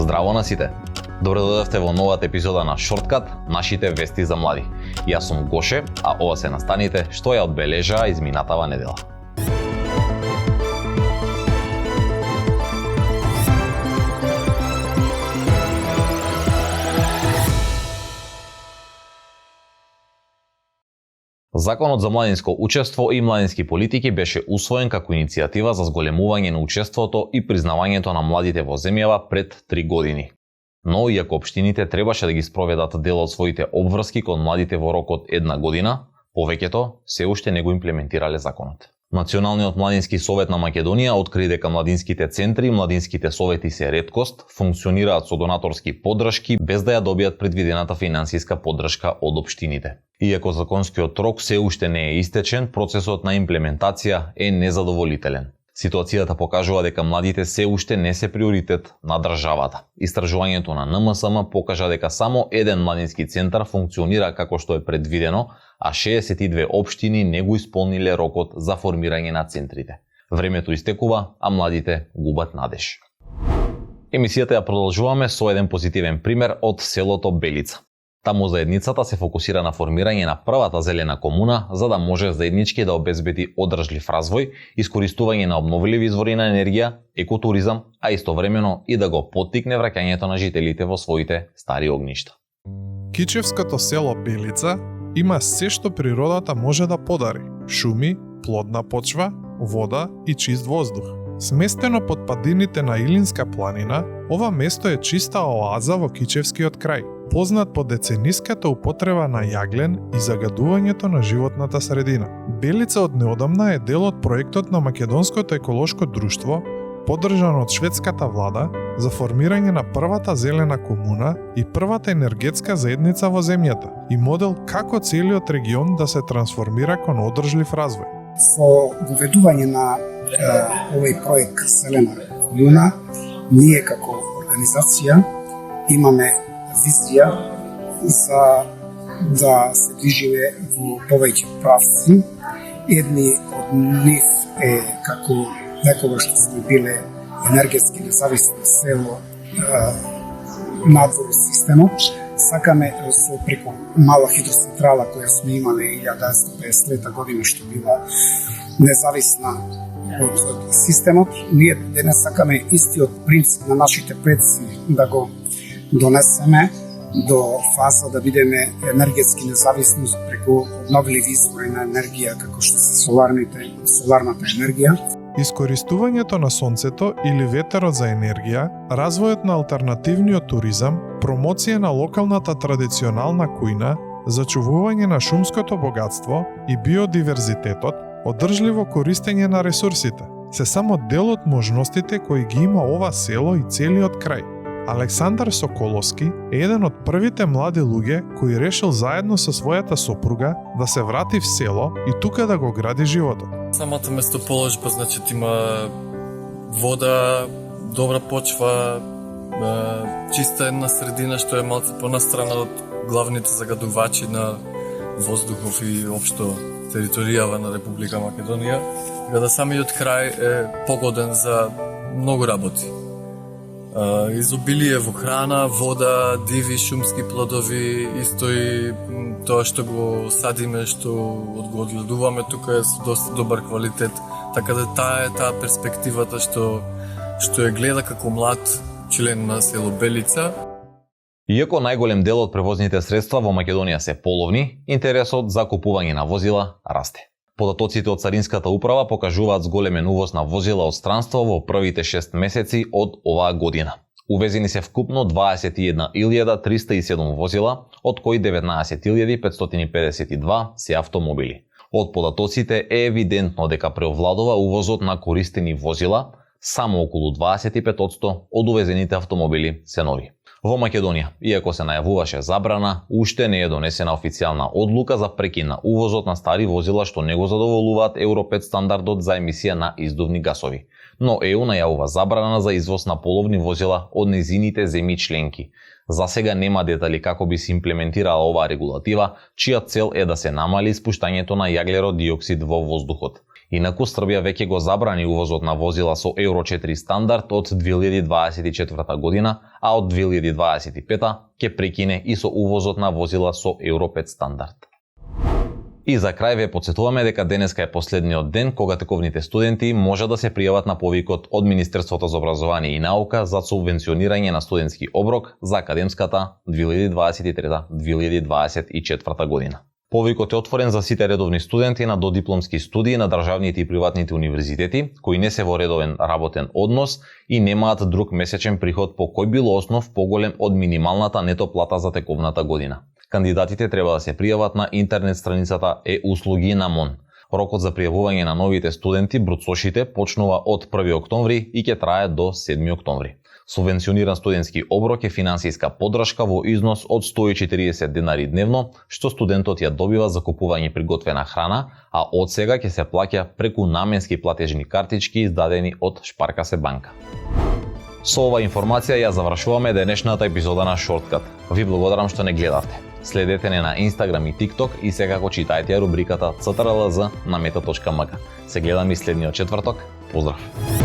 Здраво на сите! Добре дојдовте во новата епизода на Шорткат, нашите вести за млади. Јас сум Гоше, а ова се настаните што ја одбележаа изминатава недела. Законот за младинско учество и младински политики беше усвоен како иницијатива за зголемување на учеството и признавањето на младите во земјава пред 3 години. Но, иако општините требаше да ги спроведат дел од своите обврски кон младите во рок од 1 година, повеќето се уште не го имплементирале законот. Националниот младински совет на Македонија откри дека младинските центри и младинските совети се реткост, функционираат со донаторски поддршки без да ја добијат предвидената финансиска поддршка од општините. Иако законскиот рок се уште не е истечен, процесот на имплементација е незадоволителен. Ситуацијата покажува дека младите се уште не се приоритет на државата. Истражувањето на НМСМ покажа дека само еден младински центар функционира како што е предвидено, а 62 општини не го исполниле рокот за формирање на центрите. Времето истекува, а младите губат надеж. Емисијата ја продолжуваме со еден позитивен пример од селото Белица. Таму заедницата се фокусира на формирање на првата зелена комуна за да може заеднички да обезбеди одржлив развој, искористување на обновливи извори на енергија, екотуризам, а истовремено и да го поттикне враќањето на жителите во своите стари огништа. Кичевското село Белица има се што природата може да подари: шуми, плодна почва, вода и чист воздух. Сместено под падините на Илинска планина, ова место е чиста оаза во Кичевскиот крај, познат по децениската употреба на јаглен и загадувањето на животната средина. Белица од неодамна е дел од проектот на Македонското еколошко друштво, поддржан од шведската влада, за формирање на првата зелена комуна и првата енергетска заедница во земјата и модел како целиот регион да се трансформира кон одржлив развој. Со воведување на овој проект Зелена комуна, ние како организација имаме визија за да се движиме во повеќе правци. Едни од нив е како некогаш што сме биле енергетски независно село надвор системот, сакаме со преку мала хидроцентрала која сме имале 1950 година што била независна од системот, ние денес сакаме истиот принцип на нашите предци да го донесеме до фаза да бидеме енергетски независни преку обновливи извори на енергија како што се соларната енергија. Искористувањето на сонцето или ветерот за енергија, развојот на алтернативниот туризам, промоција на локалната традиционална кујна, зачувување на шумското богатство и биодиверзитетот, одржливо користење на ресурсите, се само дел од можностите кои ги има ова село и целиот крај. Александар Соколовски е еден од првите млади луѓе кои решил заедно со својата сопруга да се врати в село и тука да го гради животот. Самата местоположба, значи има вода, добра почва, чиста една средина што е малку понастрана од главните загадувачи на воздухов и општо територијава на Република Македонија, така да самиот крај е погоден за многу работи. Изобилие во храна, вода, диви шумски плодови, исто и тоа што го садиме, што го одгледуваме тука е со доста добар квалитет, така да таа перспективата што ја гледа како млад член на село Белица. Иако најголем дел од превозните средства во Македонија се половни, интересот за купување на возила расте. Податоците од Царинската управа покажуваат зголемен увоз на возила од странство во првите 6 месеци од оваа година. Увезени се вкупно 21.307 возила, од кои 19.552 се автомобили. Од податоците е евидентно дека преовладува увозот на користени возила, само околу 25% од увезените автомобили се нови. Во Македонија, иако се најавуваше забрана, уште не е донесена официјална одлука за прекин на увозот на стари возила што не го задоволуваат Евро 5 стандардот за емисија на издувни гасови. Но ЕУ најавува забрана за извоз на половни возила од нејзините земји членки. За сега нема детали како би се имплементирала оваа регулатива, чија цел е да се намали испуштањето на јаглерод диоксид во воздухот. Инаку Србија веќе го забрани увозот на возила со Евро 4 стандард од 2024 година, а од 2025 ќе прекине и со увозот на возила со Евро 5 стандард. И за крај ве потсетуваме дека денеска е последниот ден кога тековните студенти може да се пријават на повикот од Министерството за образование и наука за субвенционирање на студентски оброк за академската 2023-2024 година. Повикот е отворен за сите редовни студенти на додипломски студии на државните и приватните универзитети кои не се во редовен работен однос и немаат друг месечен приход по кој било основ поголем од минималната нето плата за тековната година. Кандидатите треба да се пријават на интернет страницата e-услуги на МОН. Рокот за пријавување на новите студенти бруцошите почнува од 1 октомври и ќе трае до 7 октомври. Субвенциониран студентски оброк е финансиска поддршка во износ од 140 денари дневно, што студентот ја добива за купување приготвена храна, а од сега ќе се плаќа преку наменски платежни картички издадени од Шпаркасе банка. Со ова информација ја завршуваме денешната епизода на Shortcut. Ви благодарам што не гледавте. Следете не на Instagram и TikTok и секако читајте ја рубриката CTRLZ на meta.mk. Се гледаме и следниот четврток. Поздрав!